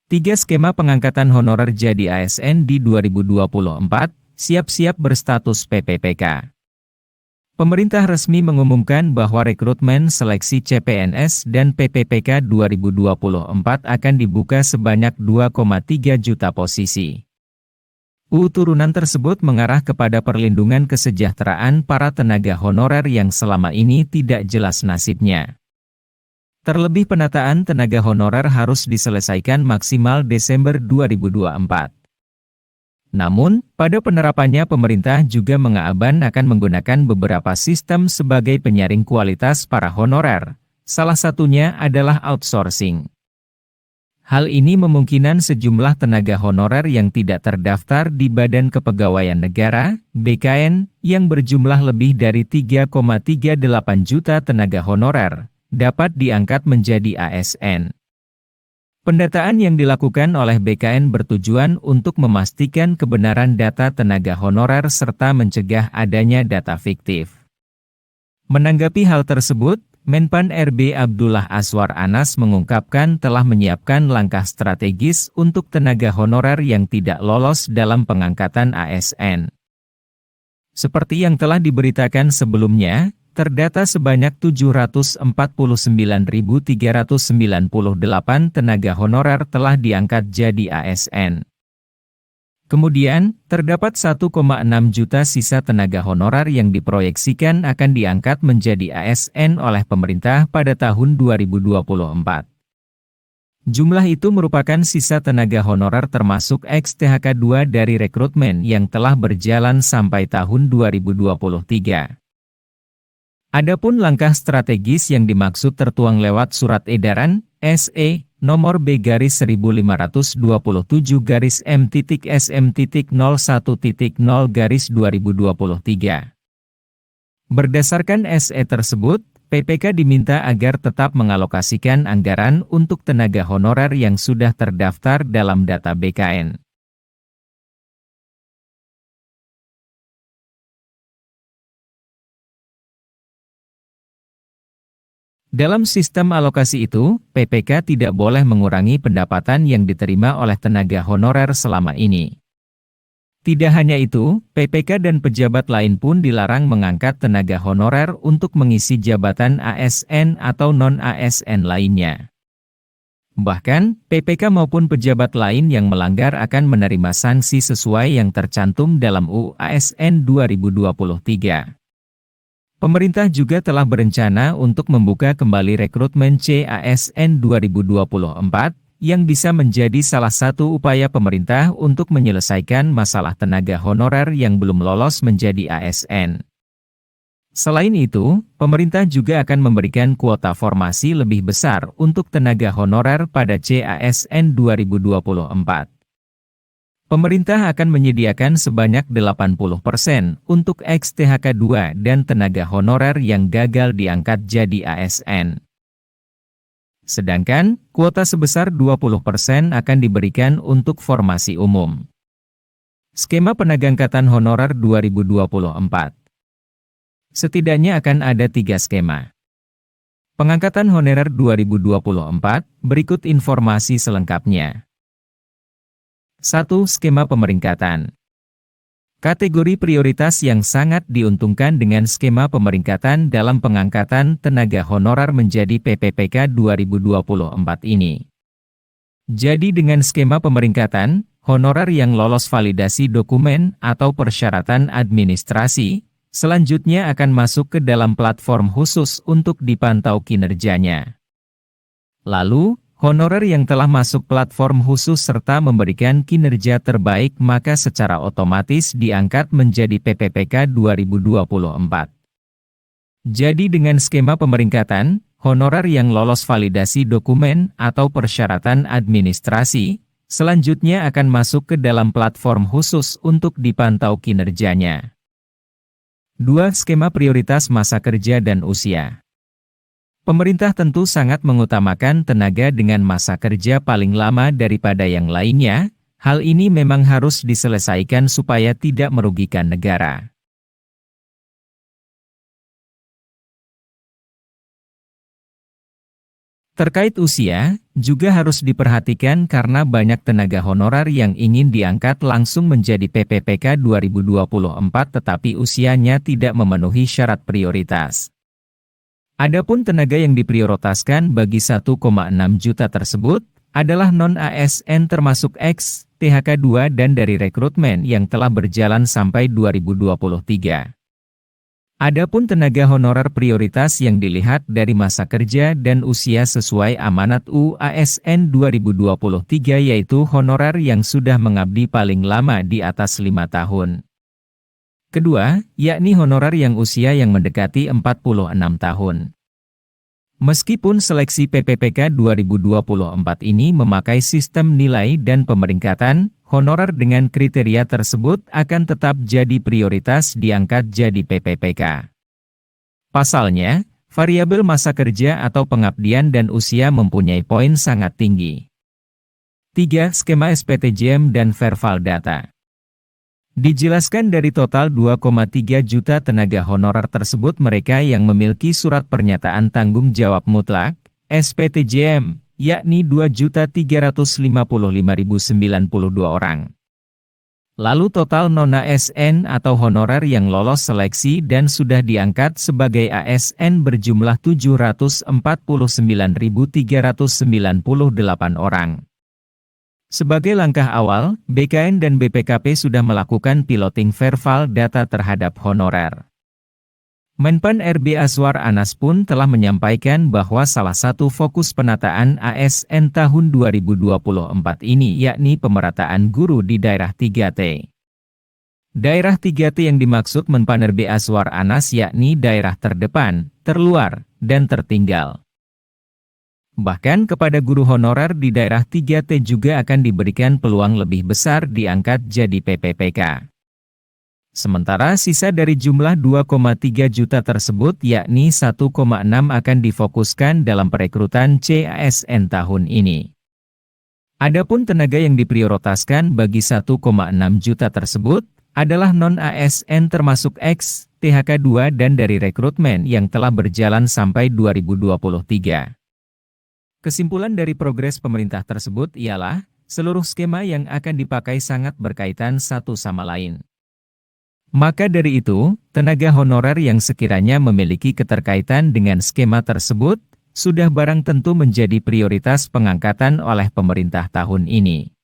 3 skema pengangkatan honorer jadi ASN di 2024, siap-siap berstatus PPPK. Pemerintah resmi mengumumkan bahwa rekrutmen seleksi CPNS dan PPPK 2024 akan dibuka sebanyak 2,3 juta posisi. Turunan tersebut mengarah kepada perlindungan kesejahteraan para tenaga honorer yang selama ini tidak jelas nasibnya. Terlebih penataan tenaga honorer harus diselesaikan maksimal Desember 2024. Namun, pada penerapannya pemerintah juga mengaban akan menggunakan beberapa sistem sebagai penyaring kualitas para honorer. Salah satunya adalah outsourcing. Hal ini memungkinkan sejumlah tenaga honorer yang tidak terdaftar di Badan Kepegawaian Negara, BKN, yang berjumlah lebih dari 3,38 juta tenaga honorer, dapat diangkat menjadi ASN. Pendataan yang dilakukan oleh BKN bertujuan untuk memastikan kebenaran data tenaga honorer serta mencegah adanya data fiktif. Menanggapi hal tersebut, Menpan RB Abdullah Azwar Anas mengungkapkan telah menyiapkan langkah strategis untuk tenaga honorer yang tidak lolos dalam pengangkatan ASN. Seperti yang telah diberitakan sebelumnya, terdata sebanyak 749.398 tenaga honorer telah diangkat jadi ASN. Kemudian, terdapat 1,6 juta sisa tenaga honorer yang diproyeksikan akan diangkat menjadi ASN oleh pemerintah pada tahun 2024. Jumlah itu merupakan sisa tenaga honorer termasuk ex-THK2 dari rekrutmen yang telah berjalan sampai tahun 2023. Adapun langkah strategis yang dimaksud tertuang lewat Surat Edaran, SE, nomor B-SM.M.01.0/2023. Berdasarkan SE tersebut, PPK diminta agar tetap mengalokasikan anggaran untuk tenaga honorer yang sudah terdaftar dalam data BKN. Dalam sistem alokasi itu, PPK tidak boleh mengurangi pendapatan yang diterima oleh tenaga honorer selama ini. Tidak hanya itu, PPK dan pejabat lain pun dilarang mengangkat tenaga honorer untuk mengisi jabatan ASN atau non-ASN lainnya. Bahkan, PPK maupun pejabat lain yang melanggar akan menerima sanksi sesuai yang tercantum dalam UU ASN 2023. Pemerintah juga telah berencana untuk membuka kembali rekrutmen CASN 2024, yang bisa menjadi salah satu upaya pemerintah untuk menyelesaikan masalah tenaga honorer yang belum lolos menjadi ASN. Selain itu, pemerintah juga akan memberikan kuota formasi lebih besar untuk tenaga honorer pada CASN 2024. Pemerintah akan menyediakan sebanyak 80% untuk ex-THK2 dan tenaga honorer yang gagal diangkat jadi ASN. Sedangkan, kuota sebesar 20% akan diberikan untuk formasi umum. Skema penagangkatan honorer 2024. Setidaknya akan ada 3 skema. Pengangkatan honorer 2024, berikut informasi selengkapnya. 1. Skema pemeringkatan. Kategori prioritas yang sangat diuntungkan dengan skema pemeringkatan dalam pengangkatan tenaga honorer menjadi PPPK 2024 ini. Jadi dengan skema pemeringkatan, honorer yang lolos validasi dokumen atau persyaratan administrasi, selanjutnya akan masuk ke dalam platform khusus untuk dipantau kinerjanya. Lalu, honorer yang telah masuk platform khusus serta memberikan kinerja terbaik maka secara otomatis diangkat menjadi PPPK 2024. Jadi dengan skema pemeringkatan, honorer yang lolos validasi dokumen atau persyaratan administrasi, selanjutnya akan masuk ke dalam platform khusus untuk dipantau kinerjanya. 2. Skema prioritas masa kerja dan usia. Pemerintah tentu sangat mengutamakan tenaga dengan masa kerja paling lama daripada yang lainnya. Hal ini memang harus diselesaikan supaya tidak merugikan negara. Terkait usia, juga harus diperhatikan karena banyak tenaga honorer yang ingin diangkat langsung menjadi PPPK 2024 tetapi usianya tidak memenuhi syarat prioritas. Adapun tenaga yang diprioritaskan bagi 1,6 juta tersebut adalah non-ASN termasuk X, THK2 dan dari rekrutmen yang telah berjalan sampai 2023. Adapun tenaga honorer prioritas yang dilihat dari masa kerja dan usia sesuai amanat UASN 2023 yaitu honorer yang sudah mengabdi paling lama di atas 5 tahun. Kedua, yakni honorer yang usia yang mendekati 46 tahun. Meskipun seleksi PPPK 2024 ini memakai sistem nilai dan pemeringkatan, honorer dengan kriteria tersebut akan tetap jadi prioritas diangkat jadi PPPK. Pasalnya, variabel masa kerja atau pengabdian dan usia mempunyai poin sangat tinggi. 3. Skema SPTJM dan Verval Data. Dijelaskan dari total 2,3 juta tenaga honorer tersebut mereka yang memiliki surat pernyataan tanggung jawab mutlak, SPTJM, yakni 2.355.092 orang. Lalu total non-ASN atau honorer yang lolos seleksi dan sudah diangkat sebagai ASN berjumlah 749.398 orang. Sebagai langkah awal, BKN dan BPKP sudah melakukan piloting verval data terhadap honorer. Menpan RB Azwar Anas pun telah menyampaikan bahwa salah satu fokus penataan ASN tahun 2024 ini yakni pemerataan guru di daerah 3T. Daerah 3T yang dimaksud Menpan RB Azwar Anas yakni daerah terdepan, terluar, dan tertinggal. Bahkan kepada guru honorer di daerah 3T juga akan diberikan peluang lebih besar diangkat jadi PPPK. Sementara sisa dari jumlah 2,3 juta tersebut yakni 1,6 akan difokuskan dalam perekrutan CASN tahun ini. Adapun tenaga yang diprioritaskan bagi 1,6 juta tersebut adalah non-ASN termasuk X, THK2 dan dari rekrutmen yang telah berjalan sampai 2023. Kesimpulan dari progres pemerintah tersebut ialah, seluruh skema yang akan dipakai sangat berkaitan satu sama lain. Maka dari itu, tenaga honorer yang sekiranya memiliki keterkaitan dengan skema tersebut, sudah barang tentu menjadi prioritas pengangkatan oleh pemerintah tahun ini.